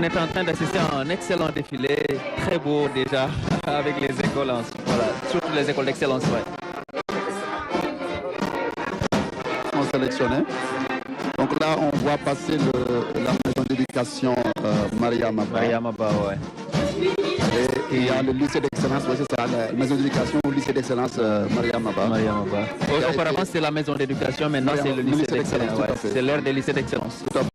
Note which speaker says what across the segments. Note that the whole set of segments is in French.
Speaker 1: on est en train d'assister à un excellent défilé, très beau déjà, avec les écoles, voilà, surtout les écoles d'excellence. Ouais.
Speaker 2: Sélectionnés. Donc là, on voit passer la maison d'éducation Maria Maba.
Speaker 1: Maria Maba, ouais.
Speaker 2: Et il y a le lycée d'excellence, ouais, c'est ça, la maison d'éducation ou lycée d'excellence Maria Maba.
Speaker 1: Maria Maba. Auparavant, c'était la maison d'éducation, maintenant c'est le lycée d'excellence. Ouais. C'est l'ère des lycées d'excellence.
Speaker 2: Tout à fait.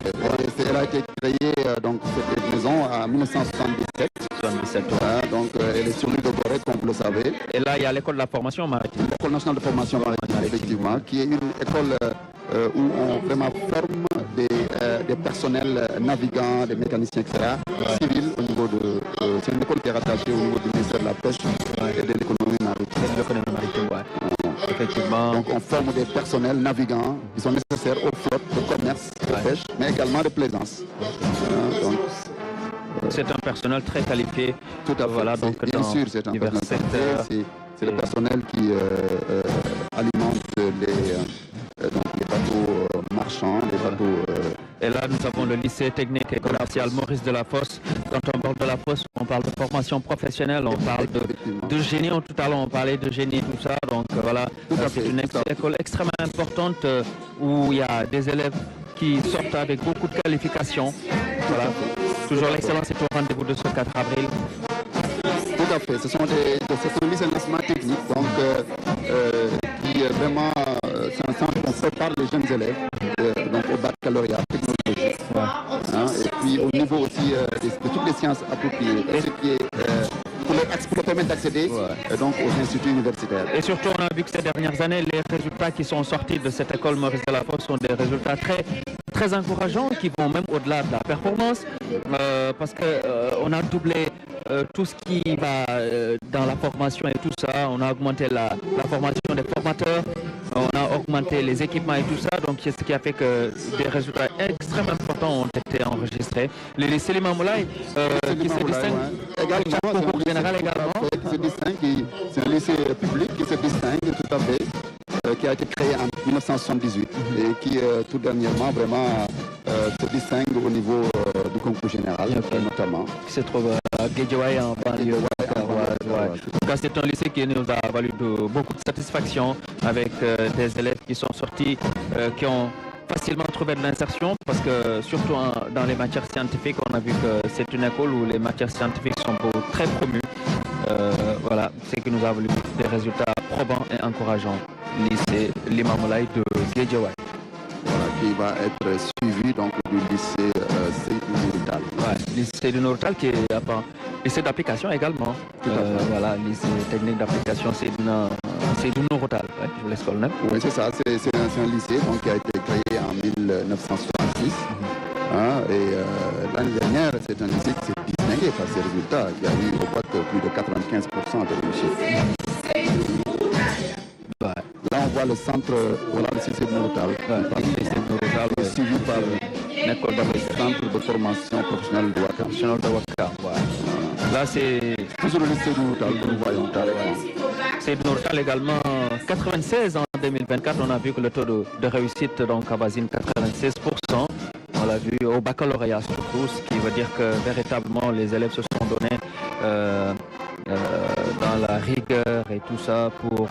Speaker 2: Et elle a été créée, donc, cette maison en 1977.
Speaker 1: 77, ouais.
Speaker 2: Donc, elle est sur l'île de Gorée, comme vous le savez.
Speaker 1: Et là, il y a l'école de la formation maritime.
Speaker 2: L'école nationale de formation maritime, effectivement, qui est une école où on vraiment forme des personnels navigants, des mécaniciens, etc., civils au niveau de... c'est une école qui est rattachée au niveau du ministère de la Pêche et de l'économie maritime.
Speaker 1: De l'économie maritime, ouais. Effectivement.
Speaker 2: Donc on forme des personnels navigants qui sont nécessaires aux flottes de commerce, de pêche, mais également de plaisance.
Speaker 1: C'est un personnel très qualifié.
Speaker 2: Tout à fait.
Speaker 1: Voilà, donc
Speaker 2: bien sûr, c'est un personnel qualifié. C'est le personnel qui alimente les bateaux marchands, les bateaux...
Speaker 1: Et là, nous avons le lycée technique et commercial Maurice Delafosse. Quand on parle de la fosse, on parle de formation professionnelle, on parle de génie. Tout à l'heure, on parlait de génie, tout ça. Donc voilà, c'est une école extrêmement importante où il y a des élèves qui sortent avec beaucoup de qualifications. Voilà. Toujours l'excellence est au rendez-vous de ce 4 avril.
Speaker 2: Tout à fait. C'est un lycée national technique, donc qui est vraiment c'est un centre où on prépare les jeunes élèves donc au baccalauréat technologique. Et puis au niveau aussi de toutes les sciences appropriées, ce qui est pour leur permettre d'accéder donc aux instituts universitaires.
Speaker 1: Et surtout, on a vu que ces dernières années, les résultats qui sont sortis de cette école Maurice Delafosse sont des résultats très encourageants, qui vont même au-delà de la performance, parce qu'on a doublé tout ce qui va dans la formation et tout ça. On a augmenté la formation des formateurs, on a augmenté les équipements et tout ça, donc ce qui a fait que des résultats extrêmement importants ont été enregistrés. Le lycée Limamoulaye qui se distingue
Speaker 2: également,
Speaker 1: général également.
Speaker 2: Qui se distingue, c'est un lycée public qui se distingue tout à fait, qui a été créé en 1978 et qui tout dernièrement vraiment se distingue au niveau du concours général notamment.
Speaker 1: Qui se trouve à Guédiawaye en banlieue. En tout cas, c'est un lycée qui nous a valu beaucoup de satisfaction avec des élèves qui sont sortis, qui ont facilement trouvé de l'insertion, parce que surtout dans les matières scientifiques, on a vu que c'est une école où les matières scientifiques sont très promues. Voilà, c'est qui nous a valu des résultats probants et encourageants. Lycée Limamoulaye de Guédiawaye.
Speaker 2: Voilà, qui va être suivi donc du lycée Seydou Nourtal.
Speaker 1: Lycée Seydou Nourtal qui est lycée d'application également. Voilà, lycée technique d'application Seydou Nourtal. Je vous laisse le nom.
Speaker 2: Oui, c'est ça. C'est un lycée donc, qui a été créé en 1966. Et l'année dernière, c'est un lycée qui s'est distingué par ses résultats, qui a eu au bac plus de 95% de réussite. Là, on voit le centre, voilà le lycée Nourtal. Qui est suivi par le centre de formation professionnelle de Ouakam.
Speaker 1: Là, c'est
Speaker 2: toujours le lycée Nourtal que nous voyons.
Speaker 1: C'est Nourtal également, 96 en 2024, on a vu que le taux de réussite donc avoisine 96%. On l'a vu au baccalauréat surtout, ce qui veut dire que véritablement les élèves se sont donnés dans la rigueur et tout ça pour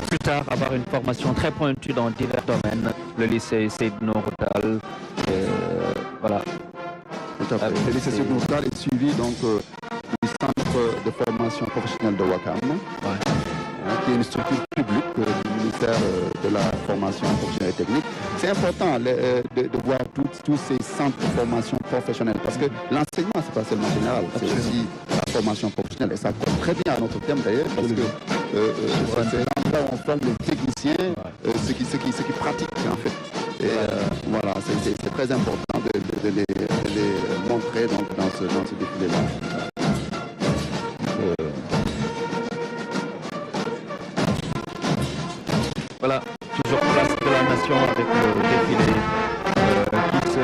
Speaker 1: plus tard avoir une formation très pointue dans divers domaines. Le lycée Seydou Nourtal, voilà.
Speaker 2: Tout à fait. Le lycée Seydou Nourtal est suivi donc du centre de formation professionnelle de Ouakam, qui est une structure publique du ministère de la formation professionnelle et technique. C'est important de voir tous ces centres de formation professionnelle, parce que l'enseignement, c'est pas seulement général, c'est aussi la formation professionnelle. Et ça colle très bien à notre thème d'ailleurs, parce que c'est l'endroit où on forme les techniciens, ceux qui pratiquent en fait. Et voilà, c'est très important de les montrer donc, dans ce défilé-là.
Speaker 1: Voilà, toujours place de la nation avec le défilé qui se...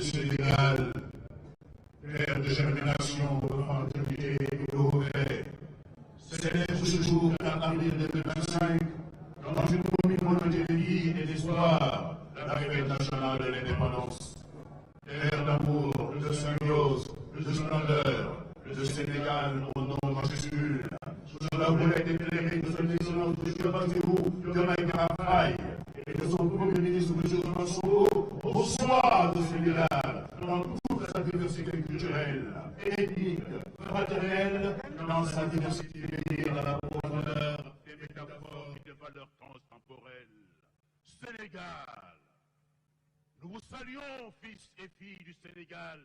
Speaker 3: le Sénégal, terre de germination, de fraternité et de regret, célèbre ce jour 4 avril 2025 dans une communauté de vie et d'espoir, la fête nationale de l'indépendance. Terre d'amour, de symbiose, de splendeur, le Sénégal au nom majuscule, sous la houlette éclairée de son excellence M. Bassirou Diomaye Faye et de son premier ministre M. Ousmane Sonko, reçoit le Sénégal dans toute sa diversité culturelle, ethnique, fraternelle, dans sa diversité et dans la profondeur des métaphores et des valeurs transtemporelles. Sénégal, nous vous saluons, fils et filles du Sénégal,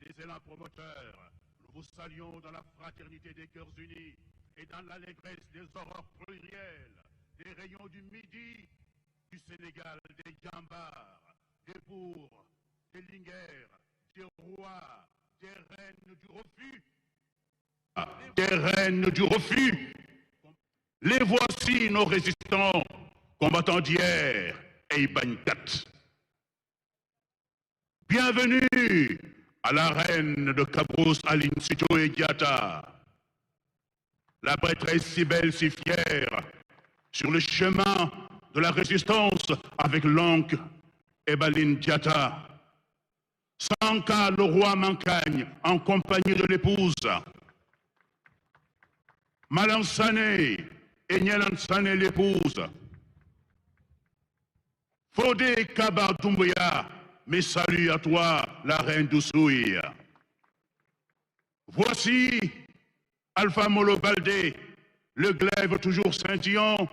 Speaker 3: des élans promoteurs. Nous vous saluons dans la fraternité des cœurs unis et dans l'allégresse des aurores plurielles, des rayons du midi du Sénégal, des Gambars, des bourgs, des Linguères, des rois, des reines du refus. Des reines du refus. Les voici nos résistants, combattants d'hier et Ibagnac. Bienvenue à la reine de Cabros, Aline Sitoé Diatta, la prêtresse si belle, si fière, sur le chemin de la résistance avec l'oncle Ebaline Diatta. Sanka, le roi Mancagne, en compagnie de l'épouse. Malansané et Nyalansane, l'épouse. Fodé Kaba Doumbouya, mes saluts à toi, la reine d'Oussouye. Voici Alpha Molo Baldé, le glaive toujours scintillant